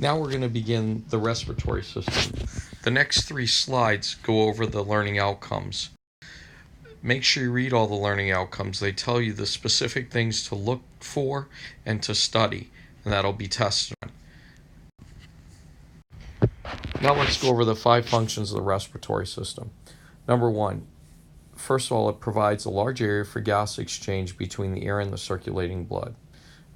Now we're going to begin the respiratory system. The next 3 slides go over the learning outcomes. Make sure you read all the learning outcomes. They tell you the specific things to look for and to study, and that'll be tested on. Now let's go over the 5 functions of the respiratory system. Number 1, first of all, it provides a large area for gas exchange between the air and the circulating blood.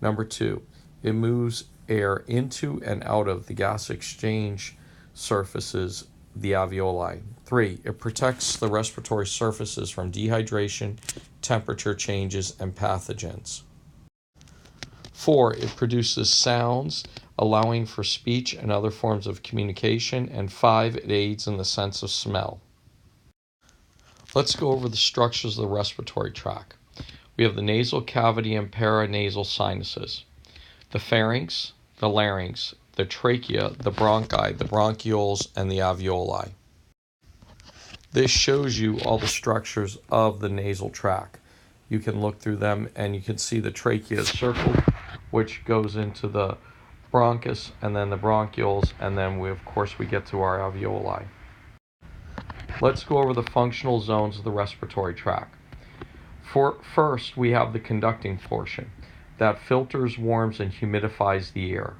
Number 2, it moves air into and out of the gas exchange surfaces, the alveoli. 3, it protects the respiratory surfaces from dehydration, temperature changes, and pathogens. 4, it produces sounds, allowing for speech and other forms of communication. And 5, it aids in the sense of smell. Let's go over the structures of the respiratory tract. We have the nasal cavity and paranasal sinuses, the pharynx, the larynx, the trachea, the bronchi, the bronchioles, and the alveoli. This shows you all the structures of the nasal tract. You can look through them and you can see the trachea is circled, which goes into the bronchus and then the bronchioles, and then we get to our alveoli. Let's go over the functional zones of the respiratory tract. First, we have the conducting portion that filters, warms, and humidifies the air.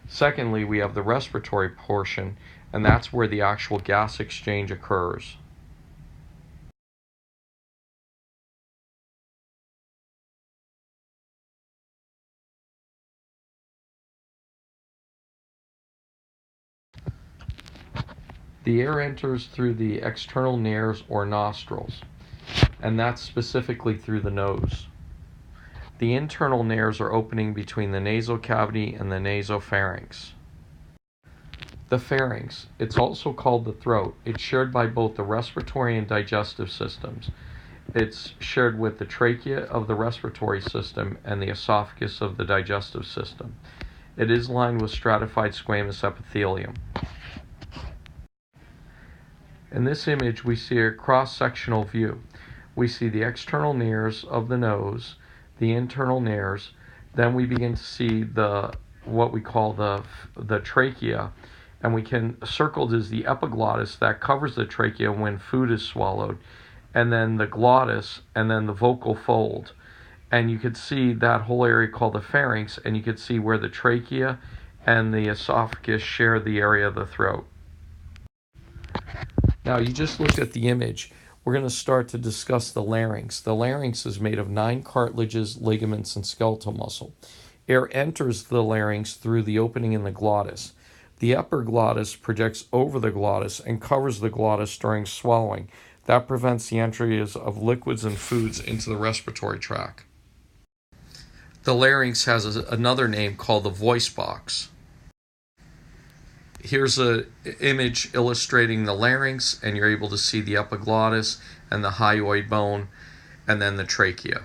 Secondly, we have the respiratory portion, and that's where the actual gas exchange occurs. The air enters through the external nares or nostrils, and that's specifically through the nose. The internal nares are opening between the nasal cavity and the nasopharynx. The pharynx, it's also called the throat. It's shared by both the respiratory and digestive systems. It's shared with the trachea of the respiratory system and the esophagus of the digestive system. It is lined with stratified squamous epithelium. In this image, we see a cross-sectional view. We see the external nares of the nose, the internal nares, then we begin to see what we call the trachea, and we can circled is the epiglottis that covers the trachea when food is swallowed, and then the glottis, and then the vocal fold. And you could see that whole area called the pharynx, and you could see where the trachea and the esophagus share the area of the throat. Now, you just looked at the image. We're going to start to discuss the larynx. The larynx is made of 9 cartilages, ligaments, and skeletal muscle. Air enters the larynx through the opening in the glottis. The epiglottis projects over the glottis and covers the glottis during swallowing. That prevents the entry of liquids and foods into the respiratory tract. The larynx has another name called the voice box. Here's an image illustrating the larynx, and you're able to see the epiglottis and the hyoid bone, and then the trachea.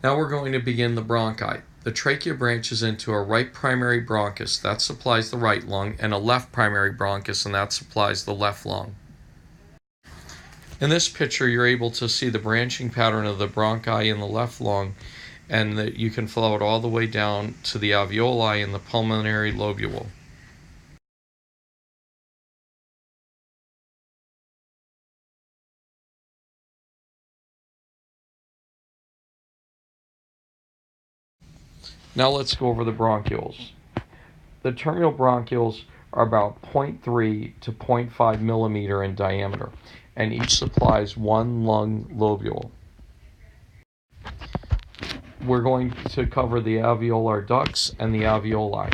Now we're going to begin the bronchi. The trachea branches into a right primary bronchus, that supplies the right lung, and a left primary bronchus, and that supplies the left lung. In this picture, you're able to see the branching pattern of the bronchi in the left lung, and that you can follow it all the way down to the alveoli in the pulmonary lobule. Now let's go over the bronchioles. The terminal bronchioles are about 0.3 to 0.5 millimeter in diameter, and each supplies one lung lobule. We're going to cover the alveolar ducts and the alveoli.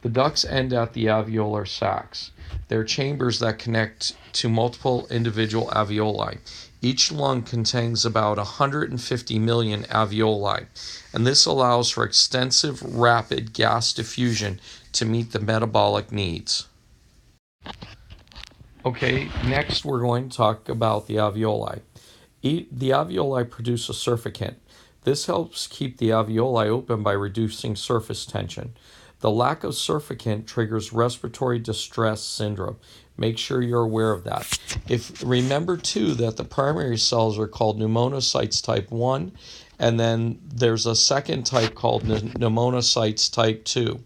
The ducts end at the alveolar sacs. They're chambers that connect to multiple individual alveoli. Each lung contains about 150 million alveoli, and this allows for extensive, rapid gas diffusion to meet the metabolic needs. Okay, next we're going to talk about the alveoli. The alveoli produce a surfactant. This helps keep the alveoli open by reducing surface tension. The lack of surfactant triggers respiratory distress syndrome. Make sure you're aware of that. Remember too that the primary cells are called pneumonocytes type 1, and then there's a second type called pneumonocytes type 2.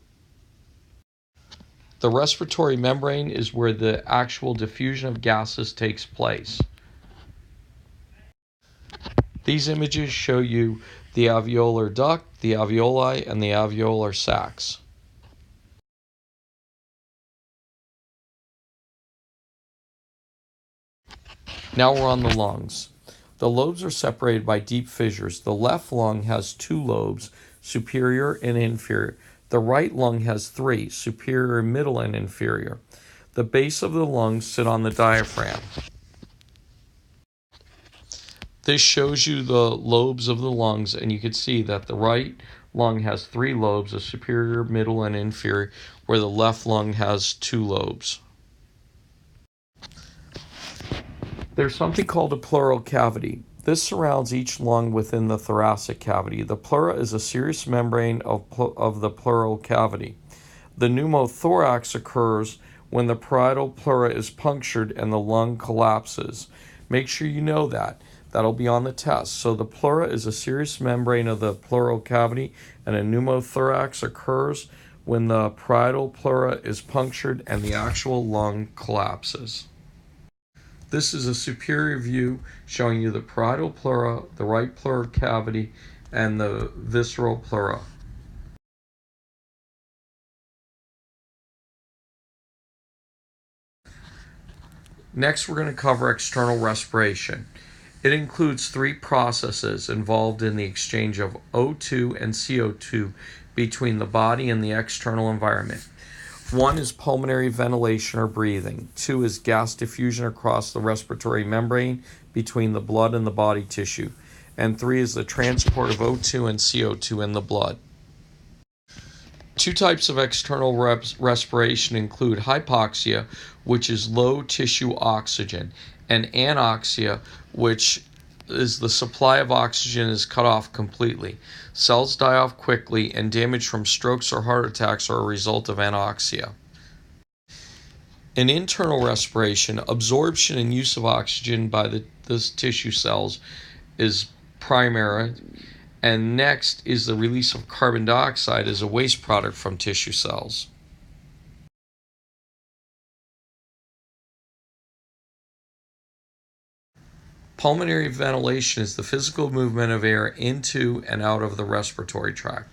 The respiratory membrane is where the actual diffusion of gases takes place. These images show you the alveolar duct, the alveoli, and the alveolar sacs. Now we're on the lungs. The lobes are separated by deep fissures. The left lung has 2 lobes, superior and inferior. The right lung has 3, superior, middle, and inferior. The base of the lungs sit on the diaphragm. This shows you the lobes of the lungs, and you can see that the right lung has 3 lobes, a superior, middle, and inferior, where the left lung has 2 lobes. There's something called a pleural cavity. This surrounds each lung within the thoracic cavity. The pleura is a serous membrane of the pleural cavity. The pneumothorax occurs when the parietal pleura is punctured and the lung collapses. Make sure you know that. That'll be on the test. So the pleura is a serous membrane of the pleural cavity, and a pneumothorax occurs when the parietal pleura is punctured and the actual lung collapses. This is a superior view showing you the parietal pleura, the right pleural cavity, and the visceral pleura. Next, we're going to cover external respiration. It includes 3 processes involved in the exchange of O2 and CO2 between the body and the external environment. 1 is pulmonary ventilation or breathing. 2 is gas diffusion across the respiratory membrane between the blood and the body tissue. And 3 is the transport of O2 and CO2 in the blood. 2 types of external respiration include hypoxia, which is low tissue oxygen, and anoxia, which is the supply of oxygen is cut off completely. Cells die off quickly, and damage from strokes or heart attacks are a result of anoxia. In internal respiration, absorption and use of oxygen by the tissue cells is primary, and next is the release of carbon dioxide as a waste product from tissue cells. Pulmonary ventilation is the physical movement of air into and out of the respiratory tract.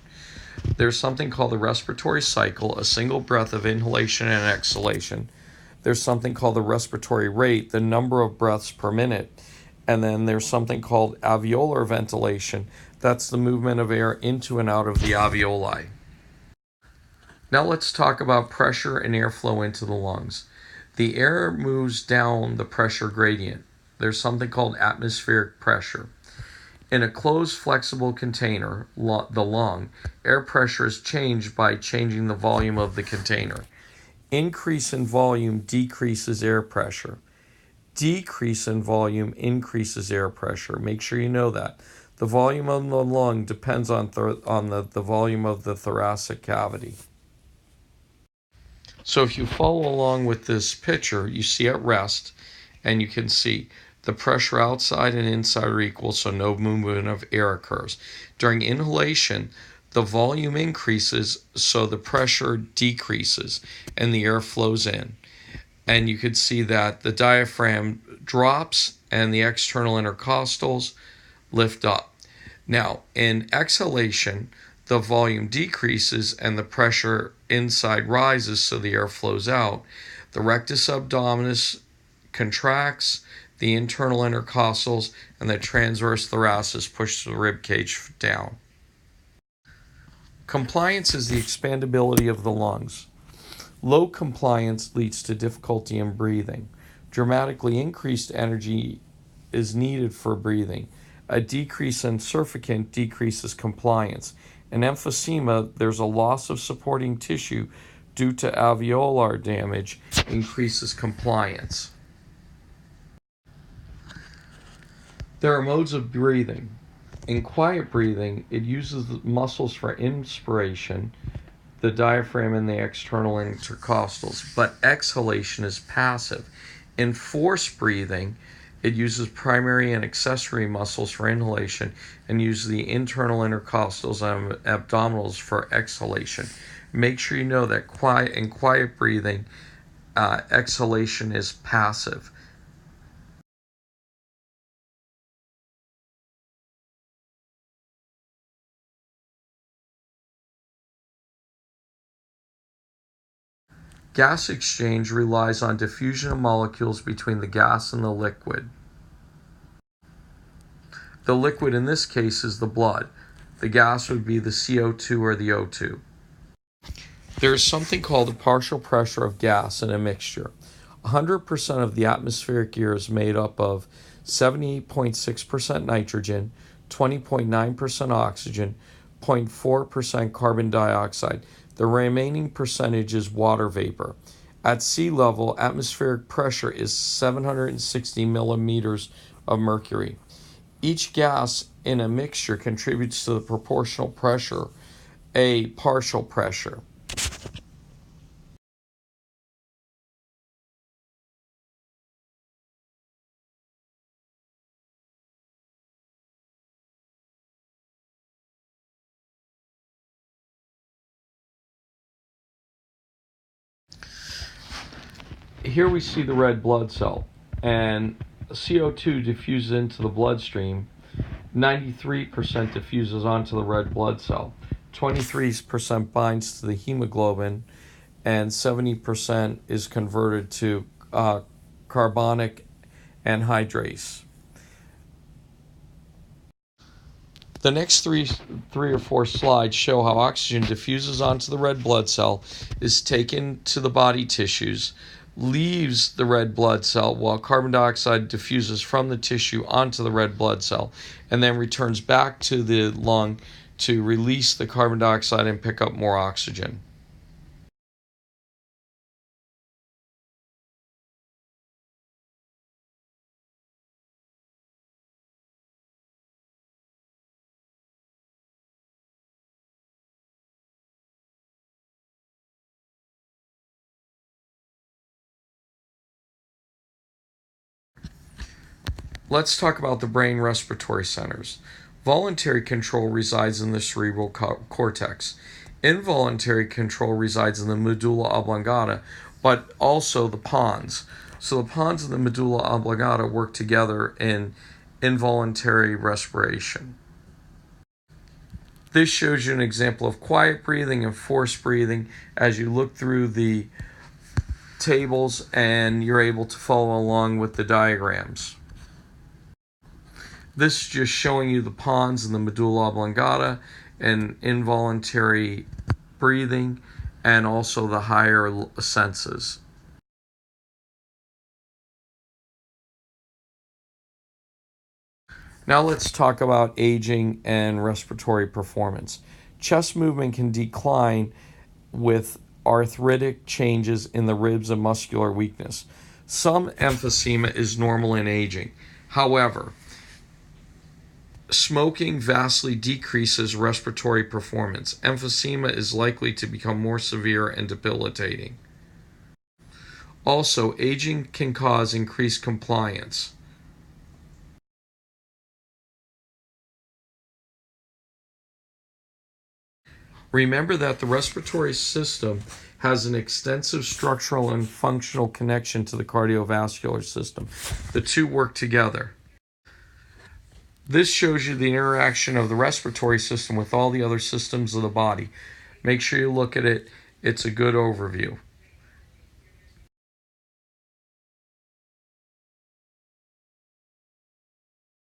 There's something called the respiratory cycle, a single breath of inhalation and exhalation. There's something called the respiratory rate, the number of breaths per minute. And then there's something called alveolar ventilation. That's the movement of air into and out of the alveoli. Now let's talk about pressure and airflow into the lungs. The air moves down the pressure gradient. There's something called atmospheric pressure. In a closed, flexible container, the lung, air pressure is changed by changing the volume of the container. Increase in volume decreases air pressure. Decrease in volume increases air pressure. Make sure you know that. The volume of the lung depends on the volume of the thoracic cavity. So if you follow along with this picture, you see at rest, and you can see the pressure outside and inside are equal, so no movement of air occurs. During inhalation, the volume increases, so the pressure decreases, and the air flows in. And you can see that the diaphragm drops, and the external intercostals lift up. Now, in exhalation, the volume decreases, and the pressure inside rises, so the air flows out. The rectus abdominis contracts, the internal intercostals, and the transverse thoracis push the rib cage down. Compliance is the expandability of the lungs. Low compliance leads to difficulty in breathing. Dramatically increased energy is needed for breathing. A decrease in surfactant decreases compliance. In emphysema, there's a loss of supporting tissue due to alveolar damage, increases compliance. There are modes of breathing. In quiet breathing, it uses the muscles for inspiration. the diaphragm and the external intercostals, but exhalation is passive. In forced breathing, it uses primary and accessory muscles for inhalation and uses the internal intercostals and abdominals for exhalation. Make sure you know that in quiet breathing, exhalation is passive. Gas exchange relies on diffusion of molecules between the gas and the liquid. The liquid in this case is the blood. The gas would be the CO2 or the O2. There is something called the partial pressure of gas in a mixture. 100% of the atmospheric air is made up of 78.6% nitrogen, 20.9% oxygen, 0.4% carbon dioxide. The remaining percentage is water vapor. At sea level, atmospheric pressure is 760 millimeters of mercury. Each gas in a mixture contributes to the proportional pressure, a partial pressure. Here we see the red blood cell, and CO2 diffuses into the bloodstream. 93% diffuses onto the red blood cell. 23% binds to the hemoglobin, and 70% is converted to carbonic anhydrase. The next three or four slides show how oxygen diffuses onto the red blood cell, is taken to the body tissues, leaves the red blood cell while carbon dioxide diffuses from the tissue onto the red blood cell, and then returns back to the lung to release the carbon dioxide and pick up more oxygen. Let's talk about the brain respiratory centers. Voluntary control resides in the cerebral cortex. Involuntary control resides in the medulla oblongata, but also the pons. So the pons and the medulla oblongata work together in involuntary respiration. This shows you an example of quiet breathing and forced breathing as you look through the tables and you're able to follow along with the diagrams. This is just showing you the pons and the medulla oblongata and involuntary breathing and also the higher senses. Now let's talk about aging and respiratory performance. Chest movement can decline with arthritic changes in the ribs and muscular weakness. Some emphysema is normal in aging. However, smoking vastly decreases respiratory performance. Emphysema is likely to become more severe and debilitating. Also, aging can cause increased compliance. Remember that the respiratory system has an extensive structural and functional connection to the cardiovascular system. The two work together. This shows you the interaction of the respiratory system with all the other systems of the body. Make sure you look at it. It's a good overview.